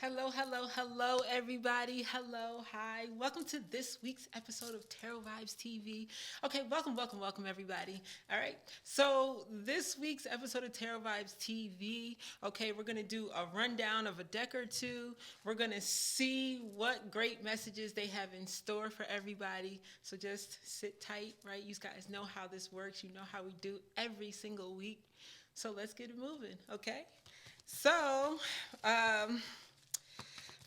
Hello, hello, hello, everybody. Hello, hi. Welcome to this week's episode of Vybez TV. Okay, welcome, everybody. All right. So, this week's episode of Vybez TV, okay, we're going to do a rundown of a deck or two. We're going to see what great messages they have in store for everybody. So, just sit tight, right? You guys know how this works. You know how we do every single week. So, let's get it moving, okay? So, um,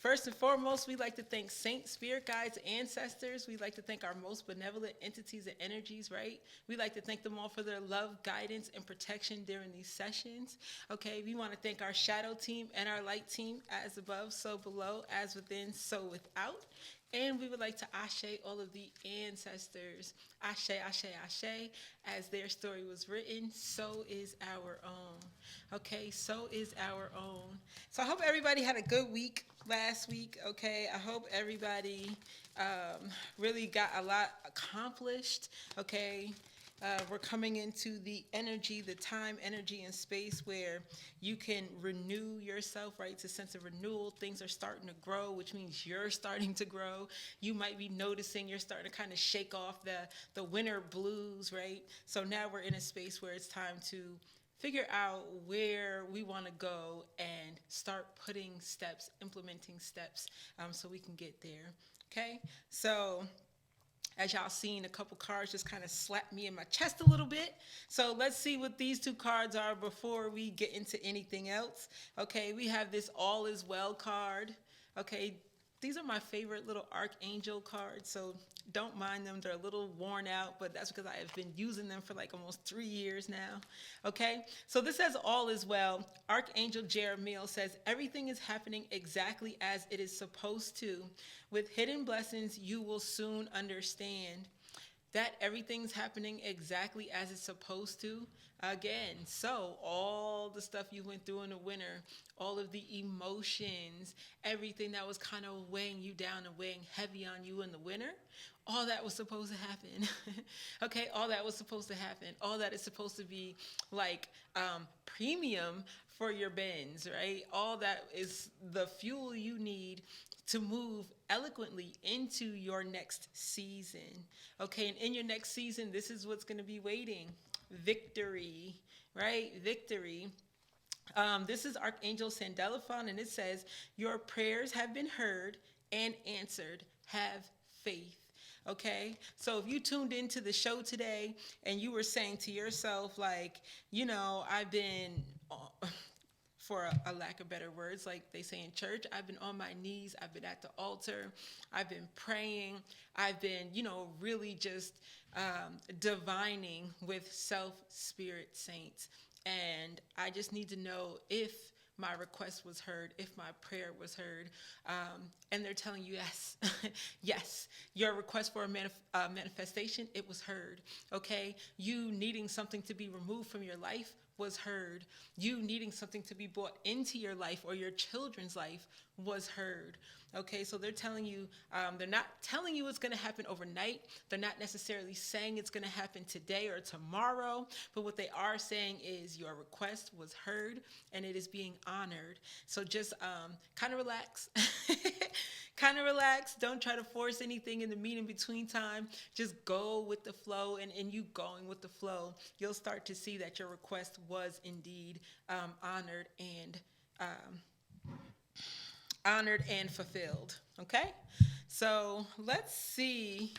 First and foremost, we like to thank saints, spirit guides, ancestors. We like to thank our most benevolent entities and energies, right? We like to thank them all for their love, guidance, and protection during these sessions. Okay, we want to thank our shadow team and our light team, as above, so below, as within, so without. And we would like to ashe all of the ancestors. Ashe, ashe, ashe. As their story was written, so is our own. Okay, so is our own. So I hope everybody had a good week last week. Okay, I hope everybody really got a lot accomplished. Okay, we're coming into the energy, the time, energy, and space where you can renew yourself, right? It's a sense of renewal. Things are starting to grow, which means you're starting to grow. You might be noticing you're starting to kind of shake off the winter blues, right? So now we're in a space where it's time to figure out where we want to go and start putting steps, implementing steps so we can get there. Okay? So as y'all seen, a couple cards just kind of slapped me in my chest a little bit. So let's see what these two cards are before we get into anything else. Okay, we have this All Is Well card. Okay, these are my favorite little archangel cards, so don't mind them. They're a little worn out, but that's because I have been using them for like almost 3 years now. Okay, so this says All Is Well. Archangel Jeremiel says everything is happening exactly as it is supposed to. With hidden blessings, you will soon understand that everything's happening exactly as it's supposed to. Again, so all the stuff you went through in the winter, all of the emotions, everything that was kind of weighing you down and weighing heavy on you in the winter, all that was supposed to happen. Okay, all that was supposed to happen. All that is supposed to be like premium for your bins, right? All that is the fuel you need to move eloquently into your next season. Okay, and in your next season, this is what's going to be waiting. Victory, right? Victory. This is Archangel Sandelaphon, and it says, your prayers have been heard and answered. Have faith. Okay, so if you tuned into the show today and you were saying to yourself, like, I've been for a lack of better words, like they say in church, I've been on my knees, I've been at the altar, I've been praying, I've been, really just divining with self, spirit, saints. And I just need to know if my request was heard, if my prayer was heard. And they're telling you, yes, yes, your request for a manifestation, it was heard, okay? You needing something to be removed from your life was heard. You needing something to be brought into your life or your children's life was heard. Okay, so they're telling you, they're not telling you it's going to happen overnight. They're not necessarily saying it's going to happen today or tomorrow, but what they are saying is your request was heard and it is being honored. So just kind of relax. Kind of relax. Don't try to force anything in the mean in between time. Just go with the flow, and in you going with the flow, you'll start to see that your request was indeed honored and fulfilled. Okay, so let's see.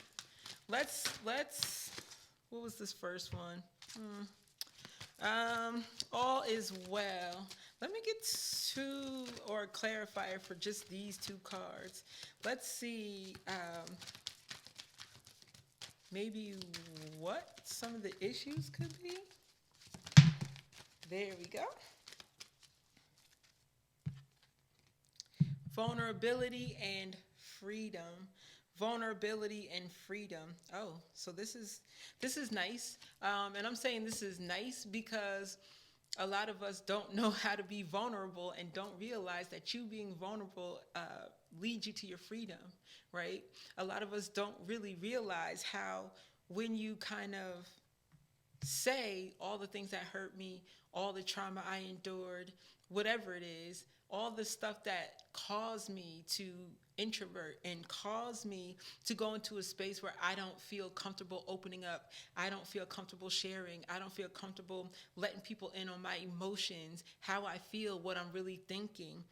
Let's. What was this first one? All is well. Let me get to or clarifier for just these two cards. Let's see. Maybe what some of the issues could be. There we go. Vulnerability and freedom. Vulnerability and freedom. Oh, so this is nice. And I'm saying this is nice because a lot of us don't know how to be vulnerable and don't realize that you being vulnerable leads you to your freedom, right? A lot of us don't really realize how when you kind of say all the things that hurt me, all the trauma I endured, whatever it is, all the stuff that caused me to introvert and caused me to go into a space where I don't feel comfortable opening up. I don't feel comfortable sharing. I don't feel comfortable letting people in on my emotions, how I feel, what I'm really thinking.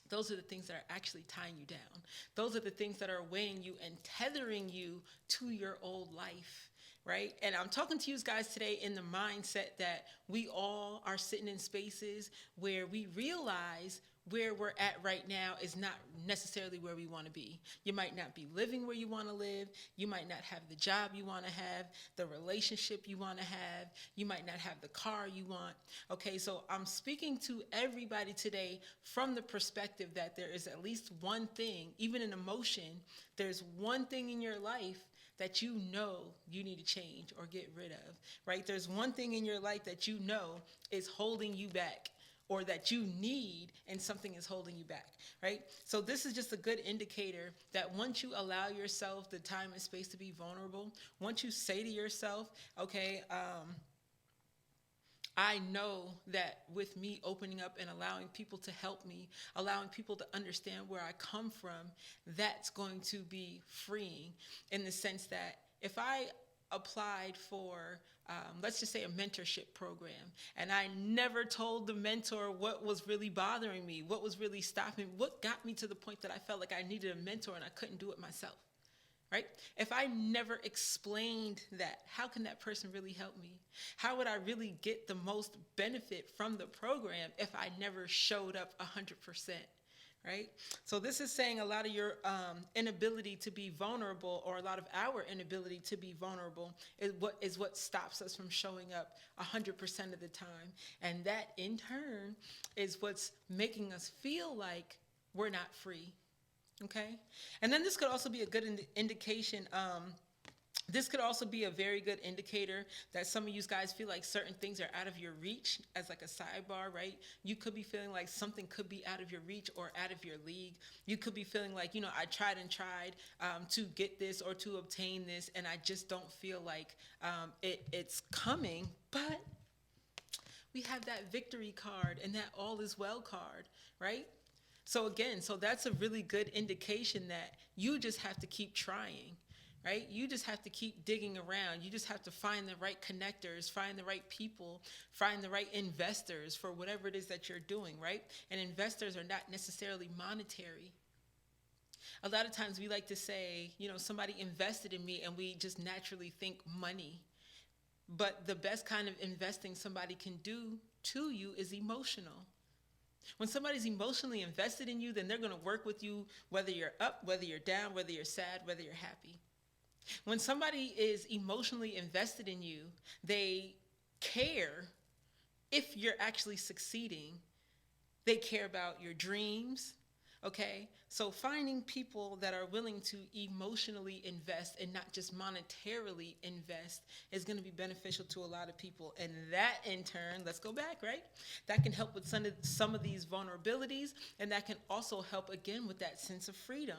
Those are the things that are actually tying you down. Those are the things that are weighing you and tethering you to your old life, right? And I'm talking to you guys today in the mindset that we all are sitting in spaces where we realize where we're at right now is not necessarily where we want to be. You might not be living where you want to live. You might not have the job you want to have, the relationship you want to have. You might not have the car you want. Okay, so I'm speaking to everybody today from the perspective that there is at least one thing, even an emotion, there's one thing in your life that you know you need to change or get rid of, right? There's one thing in your life that you know is holding you back, or that you need and something is holding you back, right? So this is just a good indicator that once you allow yourself the time and space to be vulnerable, once you say to yourself, okay, I know that with me opening up and allowing people to help me, allowing people to understand where I come from, that's going to be freeing, in the sense that if I applied for, let's just say, a mentorship program, and I never told the mentor what was really bothering me, what was really stopping, what got me to the point that I felt like I needed a mentor and I couldn't do it myself, right? If I never explained that, how can that person really help me? How would I really get the most benefit from the program if I never showed up 100%? Right? So this is saying a lot of your inability to be vulnerable, or a lot of our inability to be vulnerable, is what stops us from showing up 100% of the time. And that in turn is what's making us feel like we're not free. Okay? And then this could also be a good indication. This could also be a very good indicator that some of you guys feel like certain things are out of your reach, as like a sidebar, right? You could be feeling like something could be out of your reach or out of your league. You could be feeling like, I tried and tried to get this or to obtain this, and I just don't feel like it's coming. But we have that victory card and that all is well card, right? So again, that's a really good indication that you just have to keep trying. Right? You just have to keep digging around. You just have to find the right connectors, find the right people, find the right investors for whatever it is that you're doing, right? And investors are not necessarily monetary. A lot of times we like to say, somebody invested in me, and we just naturally think money. But the best kind of investing somebody can do to you is emotional. When somebody's emotionally invested in you, then they're going to work with you whether you're up, whether you're down, whether you're sad, whether you're happy. When somebody is emotionally invested in you, they care if you're actually succeeding. They care about your dreams, okay? So finding people that are willing to emotionally invest and not just monetarily invest is going to be beneficial to a lot of people. And that in turn, let's go back, right? That can help with some of these vulnerabilities, and that can also help again with that sense of freedom.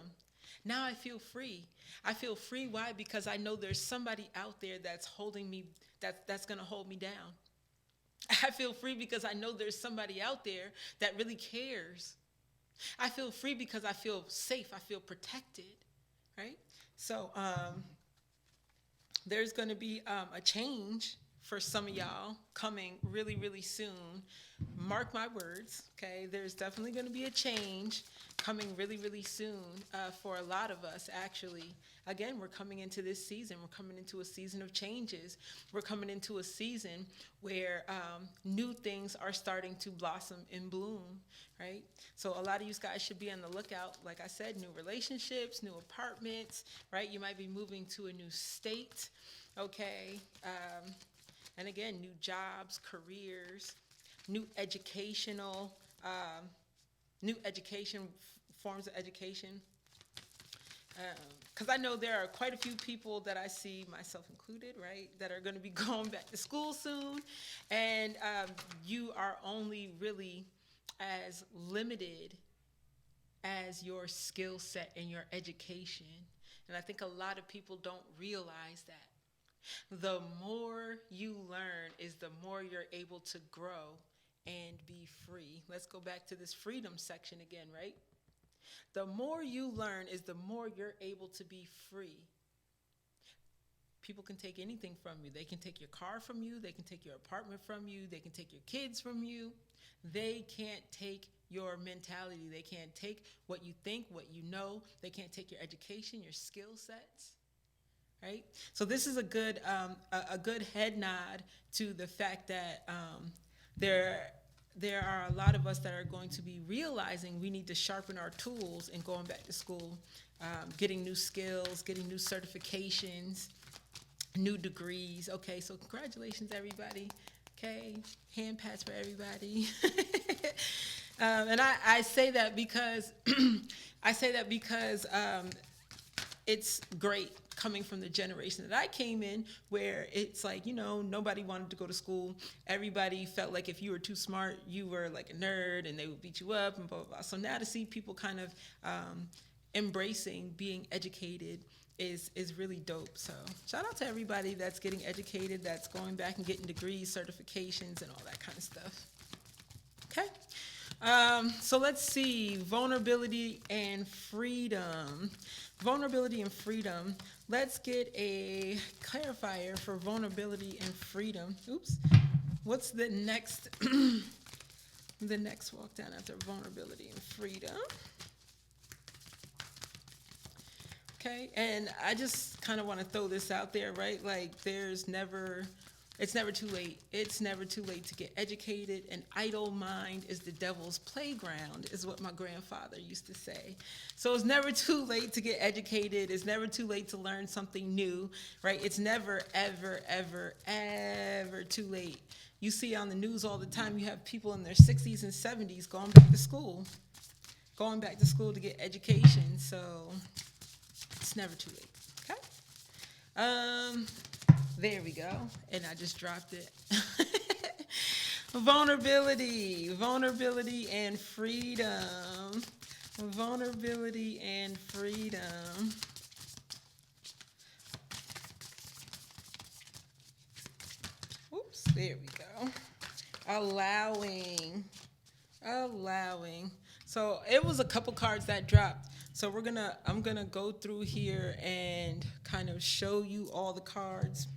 Now I feel free. I feel free. Why? Because I know there's somebody out there that's holding me, that's going to hold me down. I feel free because I know there's somebody out there that really cares. I feel free because I feel safe. I feel protected, right? So there's going to be a change for some of y'all coming really, really soon. Mark my words, okay? There's definitely going to be a change coming really, really soon for a lot of us, actually. Again, we're coming into this season. We're coming into a season of changes. We're coming into a season where new things are starting to blossom and bloom, right? So a lot of you guys should be on the lookout. Like I said, new relationships, new apartments, right? You might be moving to a new state, okay? And again, new jobs, careers, new educational, forms of education. Because I know there are quite a few people that I see, myself included, right, that are going to be going back to school soon. And you are only really as limited as your skill set and your education. And I think a lot of people don't realize that. The more you learn is the more you're able to grow and be free. Let's go back to this freedom section again, right? The more you learn is the more you're able to be free. People can take anything from you. They can take your car from you. They can take your apartment from you. They can take your kids from you. They can't take your mentality. They can't take what you think, what you know. They can't take your education, your skill sets. Right? So this is a good head nod to the fact that there are a lot of us that are going to be realizing we need to sharpen our tools and going back to school, getting new skills, getting new certifications, new degrees. Okay, so congratulations, everybody. Okay, hand pats for everybody. And I say that because it's great coming from the generation that I came in, where it's like, nobody wanted to go to school. Everybody felt like if you were too smart, you were like a nerd and they would beat you up and blah, blah, blah. So now to see people kind of embracing being educated is really dope. So shout out to everybody that's getting educated, that's going back and getting degrees, certifications, and all that kind of stuff. Okay. So let's see, vulnerability and freedom. Vulnerability and freedom. Let's get a clarifier for vulnerability and freedom. Oops. What's the next the next walk down after vulnerability and freedom? Okay, and I just kind of want to throw this out there, right? Like it's never too late. It's never too late to get educated. An idle mind is the devil's playground, is what my grandfather used to say. So it's never too late to get educated. It's never too late to learn something new, right? It's never, ever, ever, ever too late. You see on the news all the time, you have people in their 60s and 70s going back to school to get education. So it's never too late, okay? There we go. And I just dropped it. Vulnerability and freedom. Vulnerability and freedom. Oops, there we go. Allowing. So it was a couple cards that dropped. So I'm gonna go through here and kind of show you all the cards.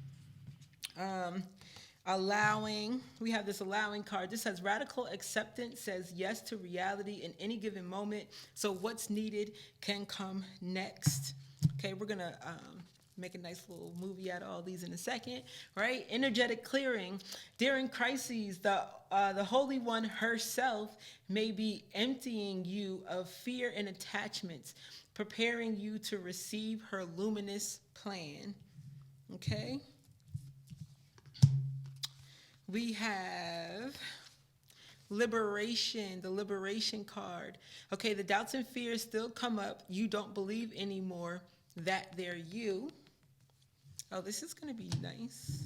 Allowing, we have this allowing card. This says radical acceptance, says yes to reality in any given moment. So what's needed can come next. Okay, we're gonna make a nice little movie out of all these in a second, right? Energetic clearing. During crises, the Holy One herself may be emptying you of fear and attachments, preparing you to receive her luminous plan, okay? We have liberation, the liberation card. Okay, the doubts and fears still come up. You don't believe anymore that they're you. Oh, this is going to be nice.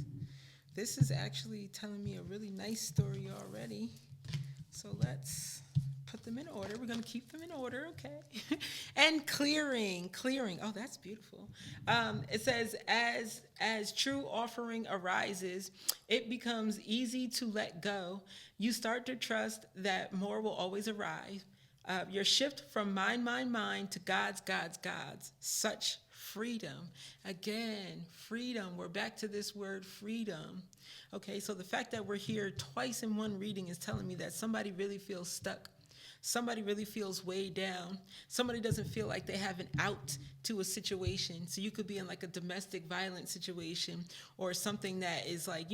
This is actually telling me a really nice story already. So let's put them in order. We're going to keep them in order, okay? And clearing. Oh, that's beautiful. It says, as true offering arises, it becomes easy to let go. You start to trust that more will always arrive. Your shift from mine to God's. Such freedom. Again, freedom. We're back to this word freedom. Okay, so the fact that we're here twice in one reading is telling me that somebody really feels stuck. Somebody really feels weighed down. Somebody doesn't feel like they have an out to a situation. So you could be in like a domestic violence situation or something that is like,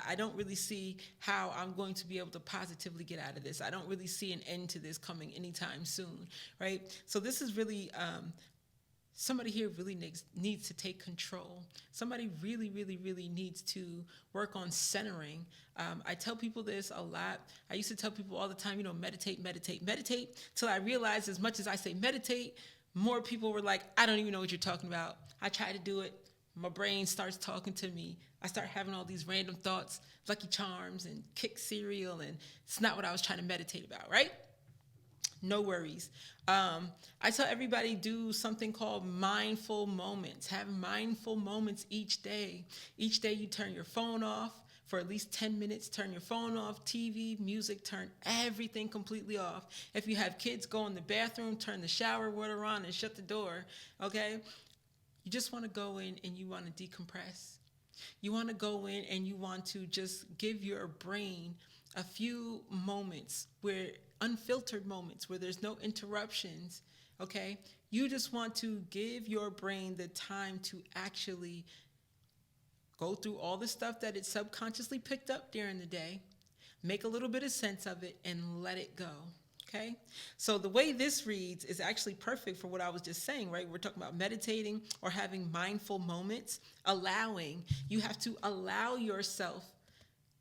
I don't really see how I'm going to be able to positively get out of this. I don't really see an end to this coming anytime soon, right? So this is really somebody here really needs to take control. Somebody really, really, really needs to work on centering. I tell people this a lot. I used to tell people all the time, meditate, till I realized as much as I say meditate, more people were like, I don't even know what you're talking about. I try to do it. My brain starts talking to me. I start having all these random thoughts, Lucky Charms and Kick cereal, and it's not what I was trying to meditate about, right? No worries. I tell everybody do something called mindful moments. Have mindful moments each day. Each day you turn your phone off, for at least 10 minutes. Turn your phone off, TV, music, turn everything completely off. If you have kids, go in the bathroom, turn the shower water on and shut the door, okay? You just want to go in and you want to decompress. You want to go in and you want to just give your brain a few moments, where unfiltered moments, where there's no interruptions, okay? You just want to give your brain the time to actually go through all the stuff that it subconsciously picked up during the day, make a little bit of sense of it, and let it go. Okay, so the way this reads is actually perfect for what I was just saying, right? We're talking about meditating or having mindful moments, allowing. You have to allow yourself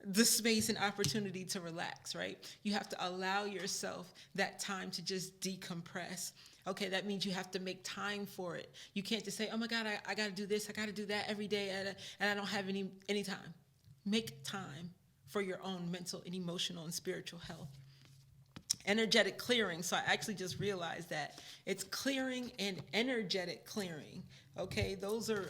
the space and opportunity to relax, right? You have to allow yourself that time to just decompress. Okay, that means you have to make time for it. You can't just say, oh my God, I got to do this, I got to do that every day, and I don't have any time. Make time for your own mental and emotional and spiritual health. Energetic clearing. So I actually just realized that it's clearing and energetic clearing. Okay, those are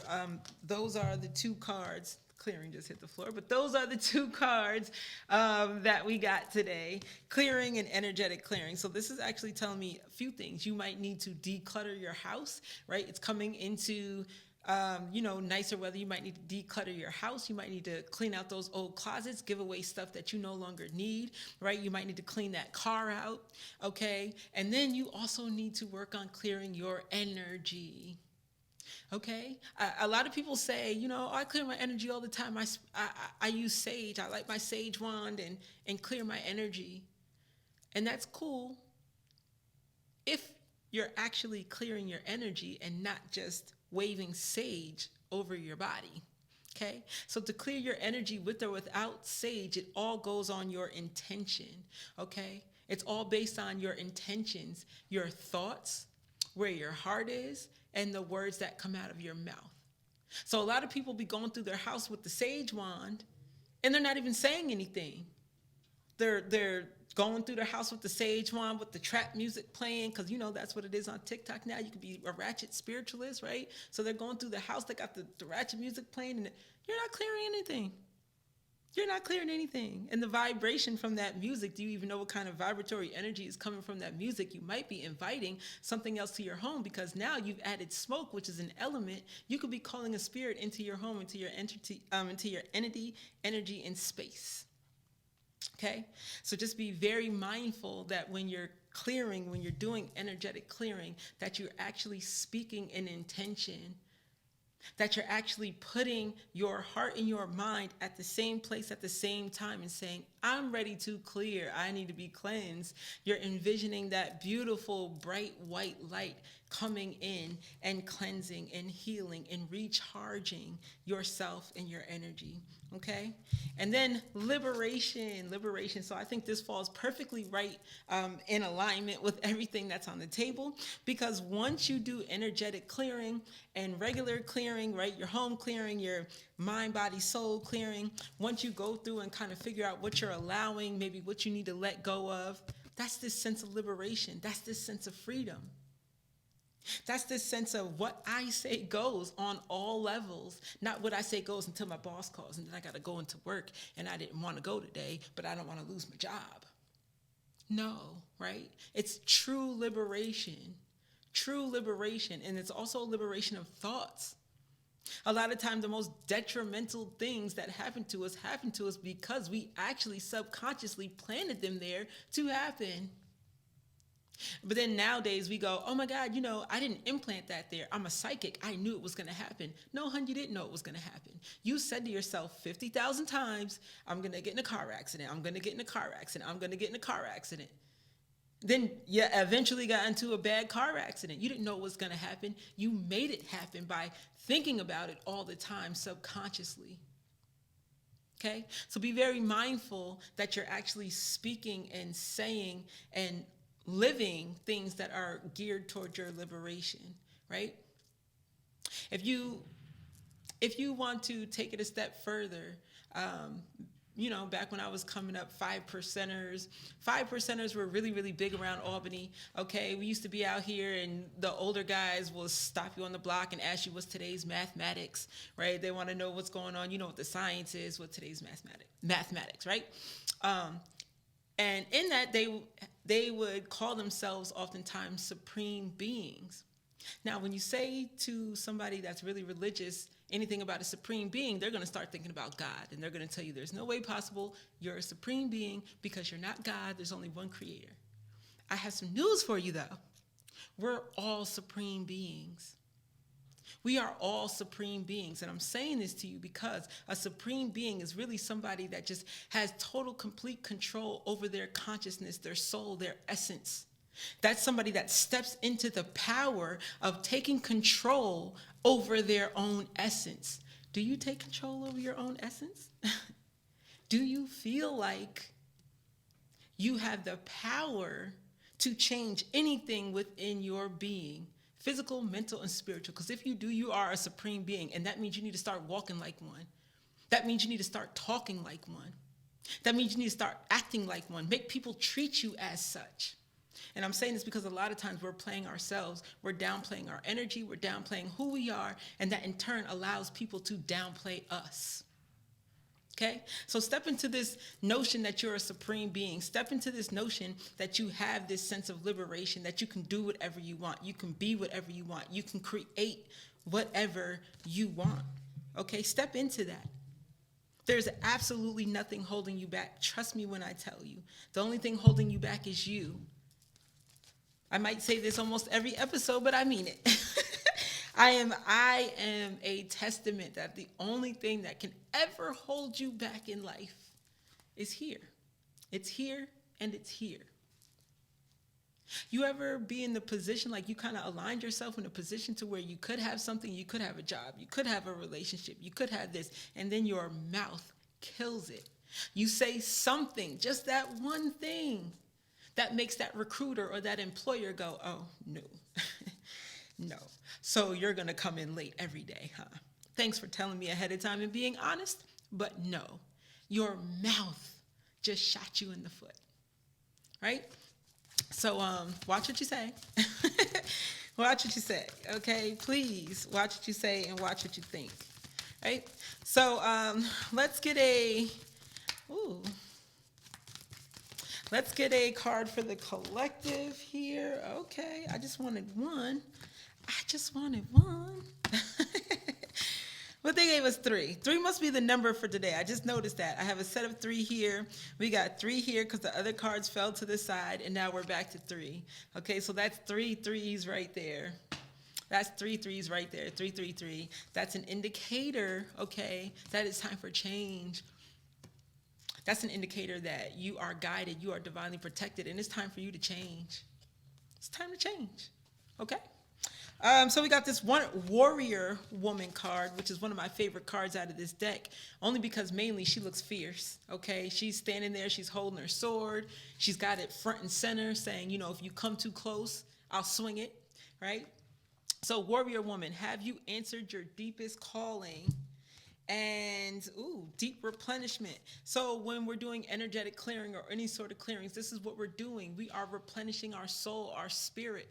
the two cards. Clearing just hit the floor, but those are the two cards that we got today: clearing and energetic clearing. So this is actually telling me a few things. You might need to declutter your house, right? It's coming into nicer weather. You might need to declutter your house. You might need to clean out those old closets, give away stuff that you no longer need, right? You might need to clean that car out, okay? And then you also need to work on clearing your energy, okay? A lot of people say, I clear my energy all the time. I use sage. I light my sage wand and clear my energy. And that's cool if you're actually clearing your energy and not just waving sage over your body, okay? So to clear your energy with or without sage, it all goes on your intention, okay? It's all based on your intentions, your thoughts, where your heart is, and the words that come out of your mouth. So a lot of people be going through their house with the sage wand, and they're not even saying anything. They're going through their house with the sage wand, with the trap music playing, because that's what it is on TikTok now. You can be a ratchet spiritualist, right? So they're going through the house, they got the ratchet music playing, and you're not clearing anything. You're not clearing anything. And the vibration from that music, do you even know what kind of vibratory energy is coming from that music? You might be inviting something else to your home, because now you've added smoke, which is an element. You could be calling a spirit into your home, into your entity, energy, and space. Okay, so just be very mindful that when you're clearing, when you're doing energetic clearing, that you're actually speaking an intention, that you're actually putting your heart and your mind at the same place at the same time and saying, I'm ready to clear. I need to be cleansed. You're envisioning that beautiful, bright, white light coming in and cleansing and healing and recharging yourself and your energy, okay? And then liberation. So I think this falls perfectly right in alignment with everything that's on the table, because once you do energetic clearing and regular clearing, right, your home clearing, your mind, body, soul clearing, once you go through and kind of figure out what you're allowing, maybe what you need to let go of, that's this sense of liberation. That's this sense of freedom. That's this sense of what I say goes on all levels. Not what I say goes until my boss calls and then I got to go into work and I didn't want to go today, but I don't want to lose my job. No, right? It's true liberation. True liberation. And it's also a liberation of thoughts. A lot of times the most detrimental things that happen to us because we actually subconsciously planted them there to happen. But then nowadays we go, oh my God, I didn't implant that there. I'm a psychic. I knew it was going to happen. No, hun, you didn't know it was going to happen. You said to yourself 50,000 times, I'm going to get in a car accident. I'm going to get in a car accident. I'm going to get in a car accident. Then you eventually got into a bad car accident. You didn't know what was going to happen. You made it happen by thinking about it all the time subconsciously. Okay? So be very mindful that you're actually speaking and saying and living things that are geared toward your liberation, right? If you want to take it a step further, back when I was coming up, 5%ers. 5%ers were really, really big around Albany. Okay, we used to be out here, and the older guys will stop you on the block and ask you what's today's mathematics, right? They want to know what's going on. You know what the science is, what today's mathematics, right? And in that, they would call themselves oftentimes supreme beings. Now, when you say to somebody that's really religious anything about a supreme being, they're going to start thinking about God. And they're going to tell you there's no way possible you're a supreme being because you're not God. There's only one creator. I have some news for you, though. We're all supreme beings. We are all supreme beings. And I'm saying this to you because a supreme being is really somebody that just has total, complete control over their consciousness, their soul, their essence. That's somebody that steps into the power of taking control over their own essence. Do you take control over your own essence? Do you feel like you have the power to change anything within your being? Physical, mental, and spiritual. Because if you do, you are a supreme being. And that means you need to start walking like one. That means you need to start talking like one. That means you need to start acting like one. Make people treat you as such. And I'm saying this because a lot of times we're playing ourselves. We're downplaying our energy. We're downplaying who we are. And that in turn allows people to downplay us. Okay? So step into this notion that you're a supreme being. Step into this notion that you have this sense of liberation, that you can do whatever you want. You can be whatever you want. You can create whatever you want. Okay? Step into that. There's absolutely nothing holding you back. Trust me when I tell you. The only thing holding you back is you. I might say this almost every episode, but I mean it. I am a testament that the only thing that can ever hold you back in life is here. It's here and it's here. You ever be in the position, like you kind of aligned yourself in a position to where you could have something, you could have a job, you could have a relationship, you could have this, and then your mouth kills it. You say something, just that one thing, that makes that recruiter or that employer go, oh, no, no. So you're going to come in late every day, huh? Thanks for telling me ahead of time and being honest, but no. Your mouth just shot you in the foot, right? So watch what you say. Watch what you say, okay? Please watch what you say and watch what you think, right? So let's get a card for the collective here. Okay, I just wanted one. But they gave us 3. 3 must be the number for today. I just noticed that. I have a set of 3 here. We got 3 here because the other cards fell to the side, and now we're back to 3. Okay, so that's 3 threes right there. That's 3 threes right there. 3, 3, 3. That's an indicator, okay, that it's time for change. That's an indicator that you are guided, you are divinely protected, and it's time for you to change. It's time to change, okay? So we got this one warrior woman card, which is one of my favorite cards out of this deck, only because mainly she looks fierce, okay? She's standing there, she's holding her sword, she's got it front and center saying, you know, if you come too close, I'll swing it, right? So warrior woman, have you answered your deepest calling? And, deep replenishment. So when we're doing energetic clearing or any sort of clearings, this is what we're doing. We are replenishing our soul, our spirit.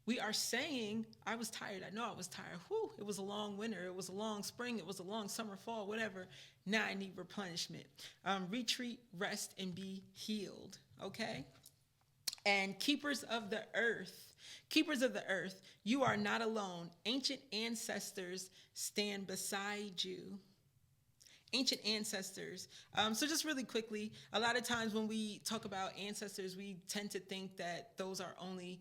We are saying, I was tired. I know I was tired. Whew, it was a long winter. It was a long spring. It was a long summer, fall, whatever. Now I need replenishment. Retreat, rest, and be healed, okay? And keepers of the earth, you are not alone. Ancient ancestors stand beside you. Ancient ancestors. So just really quickly, a lot of times when we talk about ancestors, we tend to think that those are only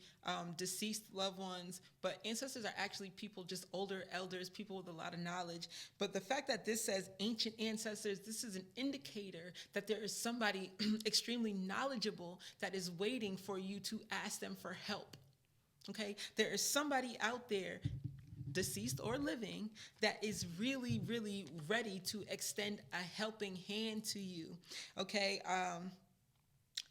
deceased loved ones, but ancestors are actually people, just older elders, people with a lot of knowledge. But the fact that this says ancient ancestors, this is an indicator that there is somebody extremely knowledgeable that is waiting for you to ask them for help. Okay, there is somebody out there, deceased or living, that is really, really ready to extend a helping hand to you. Okay,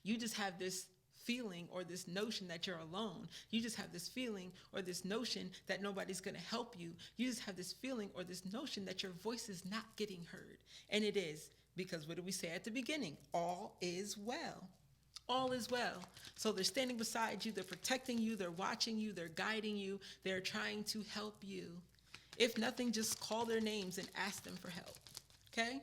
you just have this feeling or this notion that you're alone. You just have this feeling or this notion that nobody's going to help you. You just have this feeling or this notion that your voice is not getting heard. And it is. Because what did we say at the beginning? All is well. All is well. So they're standing beside you, they're protecting you, they're watching you, they're guiding you, they're trying to help you. If nothing, just call their names and ask them for help. Okay?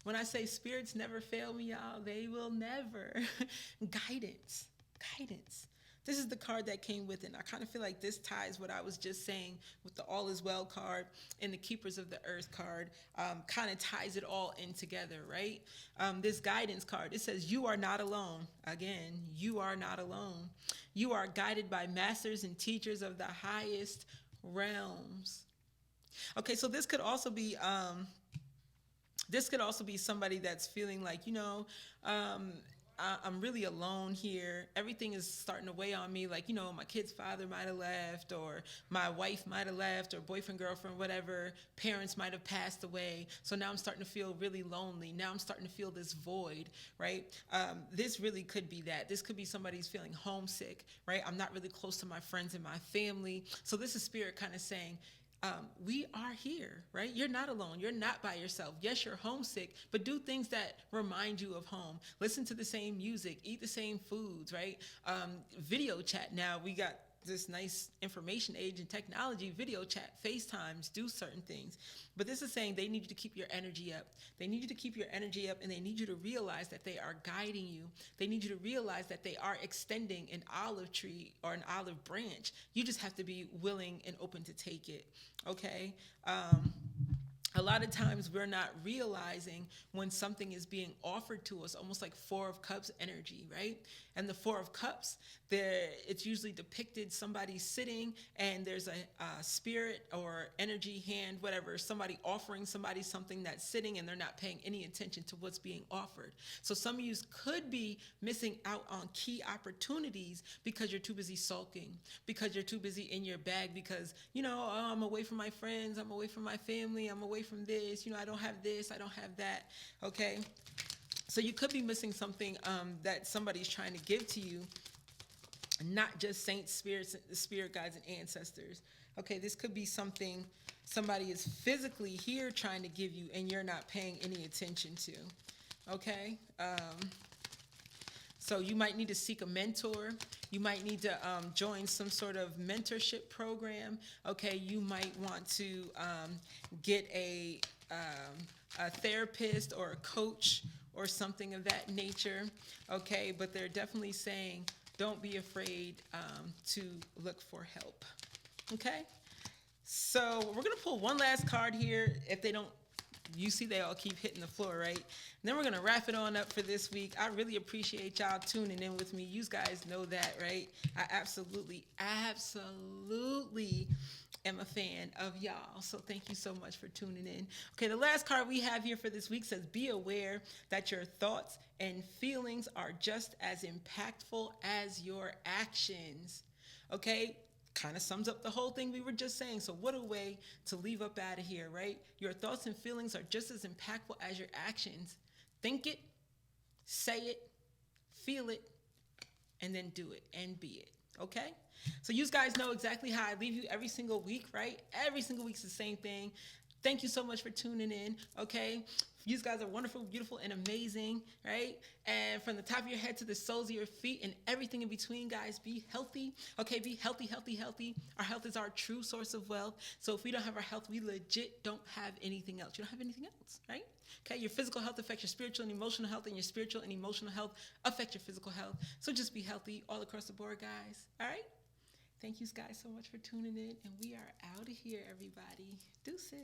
When I say spirits never fail me, y'all, they will never. Guidance. Guidance. This is the card that came with it. And I kind of feel like this ties what I was just saying with the All Is Well card and the Keepers of the Earth card. Kind of ties it all in together, right? This guidance card, it says, you are not alone. Again, you are not alone. You are guided by masters and teachers of the highest realms. Okay, so this could also be somebody that's feeling like, I'm really alone here. Everything is starting to weigh on me. Like, my kid's father might have left, or my wife might have left, or boyfriend, girlfriend, whatever. Parents might have passed away. So now I'm starting to feel really lonely. Now I'm starting to feel this void, right? This really could be that. This could be somebody's feeling homesick, right? I'm not really close to my friends and my family. So this is spirit kind of saying, we are here, right? You're not alone. You're not by yourself. Yes, you're homesick, but do things that remind you of home. Listen to the same music, eat the same foods, right? Video chat now. We got this nice information age and technology, video chat, FaceTimes, do certain things. But this is saying they need you to keep your energy up. They need you to keep your energy up, and they need you to realize that they are guiding you. They need you to realize that they are extending an olive tree or an olive branch. You just have to be willing and open to take it, okay? A lot of times we're not realizing when something is being offered to us, almost like Four of Cups energy, right? And the Four of Cups, it's usually depicted somebody sitting and there's a spirit or energy hand, whatever, somebody offering somebody something that's sitting and they're not paying any attention to what's being offered. So some of you could be missing out on key opportunities because you're too busy sulking, because you're too busy in your bag, because, I'm away from my friends, I'm away from my family, I'm away from this, I don't have this, I don't have that, okay? So you could be missing something that somebody's trying to give to you, not just saints, spirits, spirit guides, and ancestors. Okay, this could be something somebody is physically here trying to give you and you're not paying any attention to, okay? So you might need to seek a mentor. You might need to join some sort of mentorship program. Okay, you might want to get a therapist or a coach or something of that nature. Okay, but they're definitely saying don't be afraid to look for help. Okay, so we're gonna pull one last card here. If they don't, you see they all keep hitting the floor, right? And then we're going to wrap it on up for this week. I really appreciate y'all tuning in with me. You guys know that, right? I absolutely am a fan of y'all. So thank you so much for tuning in. Okay, the last card we have here for this week says, be aware that your thoughts and feelings are just as impactful as your actions. Okay? Kind of sums up the whole thing we were just saying. So what a way to leave up out of here, right? Your thoughts and feelings are just as impactful as your actions. Think it, say it, feel it, and then do it and be it, okay? So you guys know exactly how I leave you every single week, right? Every single week's the same thing. Thank you so much for tuning in, okay? You guys are wonderful, beautiful, and amazing, right? And from the top of your head to the soles of your feet and everything in between, guys, be healthy. Okay, be healthy, healthy, healthy. Our health is our true source of wealth. So if we don't have our health, we legit don't have anything else. You don't have anything else, right? Okay, your physical health affects your spiritual and emotional health, and your spiritual and emotional health affect your physical health. So just be healthy all across the board, guys, all right? Thank you guys so much for tuning in, and we are out of here, everybody. Deuces.